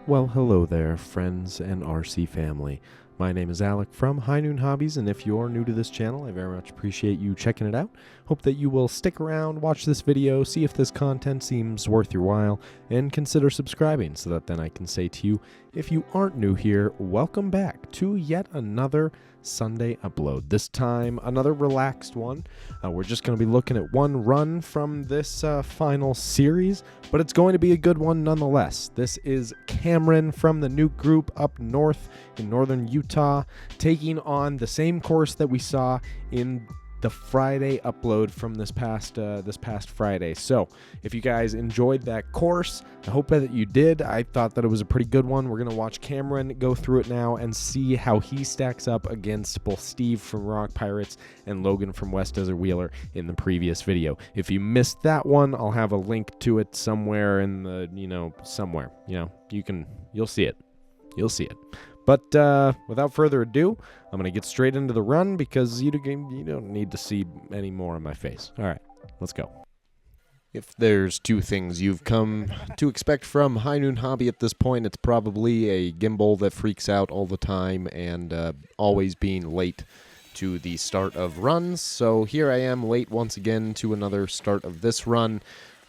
Well, hello there, friends and RC family. My name is Alec from High Noon Hobbies, and if you're new to this channel, I very much appreciate you checking it out. Hope that you will stick around, watch this video, see if this content seems worth your while, and consider subscribing so that then I can say to you, if you aren't new here, welcome back to yet another Sunday upload. This time, another relaxed one. We're just going to be looking at one run from this final series, but it's going to be a good one nonetheless. This is Cameron from the NUKE Group up north in northern Utah, taking on the same course that we saw in the Friday upload from this past Friday. So if you guys enjoyed that course, I hope that you did. I thought that it was a pretty good one. We're going to watch Cameron go through it now and see how he stacks up against both Steve from Rock Pirates and Logan from West Desert Wheeler in the previous video. If you missed that one, I'll have a link to it somewhere in the, somewhere. You'll see it. You'll see it. But without further ado, I'm going to get straight into the run because you don't need to see any more of my face. All right, let's go. If there's two things you've come to expect from High Noon Hobby at this point, it's probably a gimbal that freaks out all the time and always being late to the start of runs. So here I am late once again to another start of this run.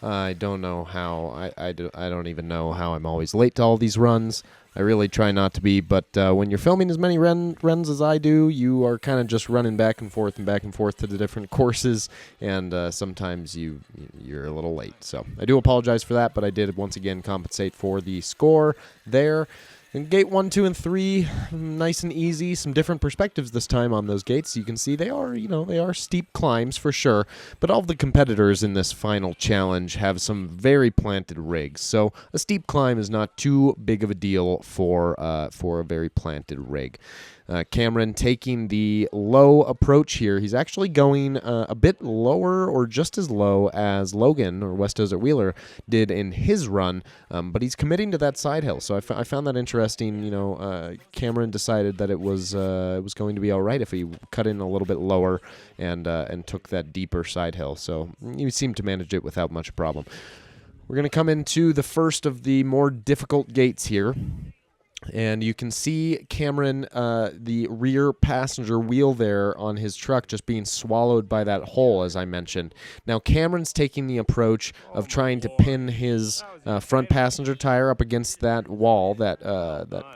I don't know how. I don't even know how I'm always late to all these runs. I really try not to be, but when you're filming as many runs as I do, you are kind of just running back and forth to the different courses, and sometimes you're a little late. So I do apologize for that, but I did once again compensate for the score there. And gate 1, 2, and 3, nice and easy. Some different perspectives this time on those gates. You can see they are steep climbs for sure. But all of the competitors in this final challenge have some very planted rigs. So a steep climb is not too big of a deal for a very planted rig. Cameron taking the low approach here. He's actually going a bit lower or just as low as Logan or West Desert Wheeler did in his run, but he's committing to that side hill. So I found that interesting interesting. Cameron decided that it was going to be all right if he cut in a little bit lower and took that deeper side hill. So he seemed to manage it without much problem. We're going to come into the first of the more difficult gates here. And you can see Cameron, the rear passenger wheel there on his truck just being swallowed by that hole, as I mentioned. Now, Cameron's taking the approach of trying to pin his front passenger tire up against that wall, that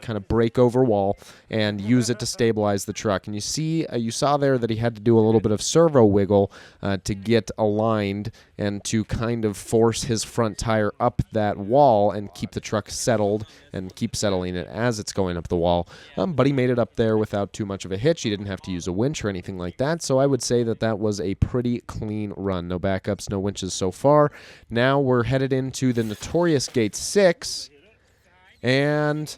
kind of breakover wall, and use it to stabilize the truck. And you saw there that he had to do a little bit of servo wiggle to get aligned and to kind of force his front tire up that wall and keep the truck settled and keep settling it as it's going up the wall. But he made it up there without too much of a hitch. He didn't have to use a winch or anything like that, so I would say that was a pretty clean run. No backups, no winches so far. Now we're headed into the notorious Gate 6, and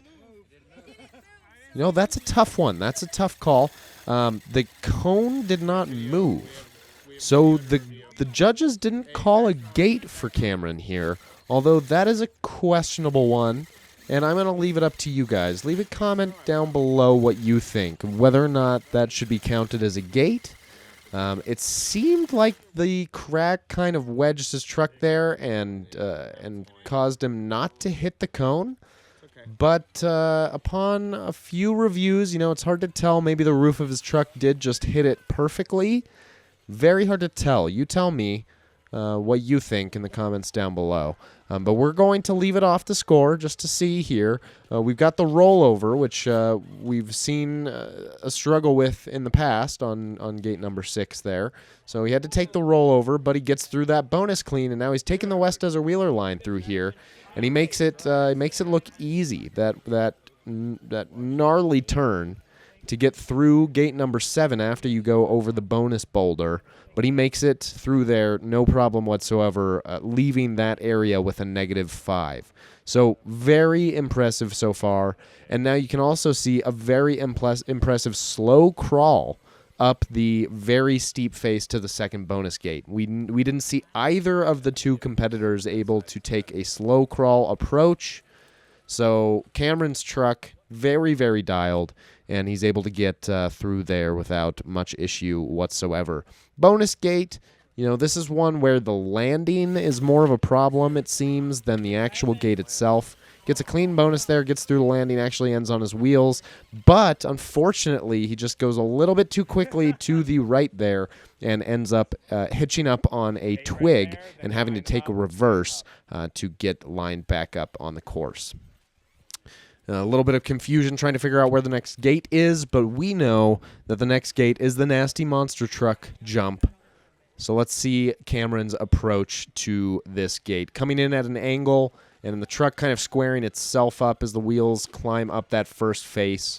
that's a tough one. That's a tough call. The cone did not move, so the judges didn't call a gate for Cameron here, although that is a questionable one. And I'm going to leave it up to you guys. Leave a comment down below what you think, whether or not that should be counted as a gate. It seemed like the crack kind of wedged his truck there and caused him not to hit the cone. But upon a few reviews, it's hard to tell. Maybe the roof of his truck did just hit it perfectly. Very hard to tell. You tell me what you think in the comments down below. But we're going to leave it off the score just to see here. We've got the rollover, which we've seen a struggle with in the past on gate number 6 there. So he had to take the rollover, but he gets through that bonus clean, and now he's taking the West Desert Wheeler line through here, and he makes it look easy. That gnarly turn to get through gate number 7 after you go over the bonus boulder. But he makes it through there, no problem whatsoever, leaving that area with a -5. So very impressive so far. And now you can also see a very impressive slow crawl up the very steep face to the second bonus gate. We didn't see either of the two competitors able to take a slow crawl approach. So Cameron's truck, very, very dialed, and he's able to get through there without much issue whatsoever. Bonus gate, this is one where the landing is more of a problem, it seems, than the actual gate itself. Gets a clean bonus there, gets through the landing, actually ends on his wheels. But, unfortunately, he just goes a little bit too quickly to the right there and ends up hitching up on a twig and having to take a reverse to get lined back up on the course. A little bit of confusion trying to figure out where the next gate is, but we know that the next gate is the nasty monster truck jump. So let's see Cameron's approach to this gate. Coming in at an angle, and the truck kind of squaring itself up as the wheels climb up that first face.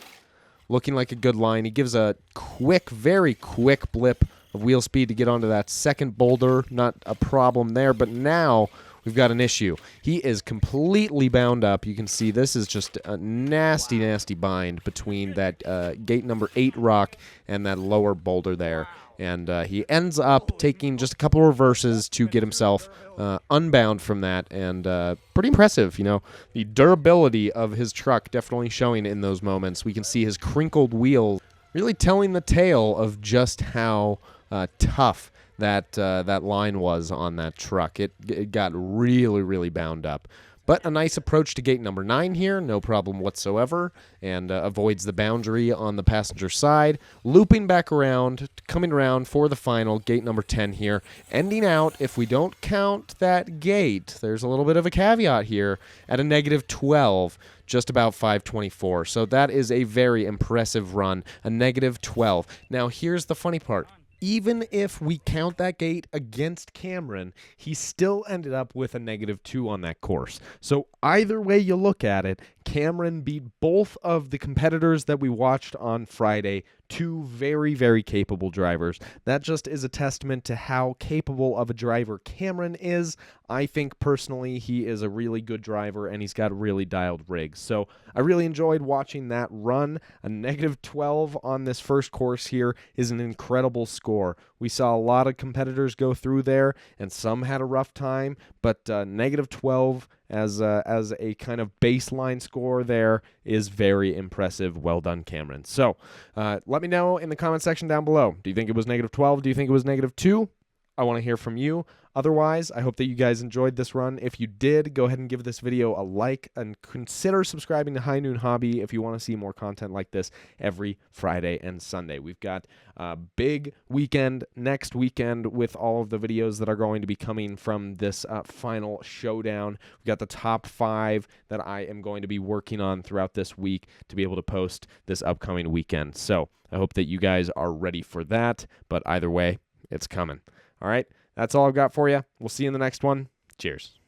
Looking like a good line. He gives a quick, very quick blip of wheel speed to get onto that second boulder. Not a problem there, but now we've got an issue. He is completely bound up. You can see this is just a nasty, nasty bind between that gate number 8 rock and that lower boulder there. And he ends up taking just a couple of reverses to get himself unbound from that. And pretty impressive, The durability of his truck definitely showing in those moments. We can see his crinkled wheels really telling the tale of just how tough that line was on that truck. It got really, really bound up. But a nice approach to gate number 9 here, no problem whatsoever, and avoids the boundary on the passenger side. Looping back around, coming around for the final, gate number 10 here. Ending out, if we don't count that gate, there's a little bit of a caveat here, at a -12, just about 524. So that is a very impressive run, a -12. Now here's the funny part. Even if we count that gate against Cameron, he still ended up with a -2 on that course. So either way you look at it, Cameron beat both of the competitors that we watched on Friday, two very, very capable drivers. That just is a testament to how capable of a driver Cameron is. I think personally he is a really good driver and he's got really dialed rigs. So I really enjoyed watching that run. A -12 on this first course here is an incredible score. We saw a lot of competitors go through there and some had a rough time, but -12 as a kind of baseline score there is very impressive. Well done, Cameron. So let me know in the comment section down below. Do you think it was -12? Do you think it was -2? I want to hear from you. Otherwise, I hope that you guys enjoyed this run. If you did, go ahead and give this video a like and consider subscribing to High Noon Hobby if you want to see more content like this every Friday and Sunday. We've got a big weekend next weekend with all of the videos that are going to be coming from this final showdown. We've got the top 5 that I am going to be working on throughout this week to be able to post this upcoming weekend. So I hope that you guys are ready for that, but either way, it's coming. All right, that's all I've got for you. We'll see you in the next one. Cheers.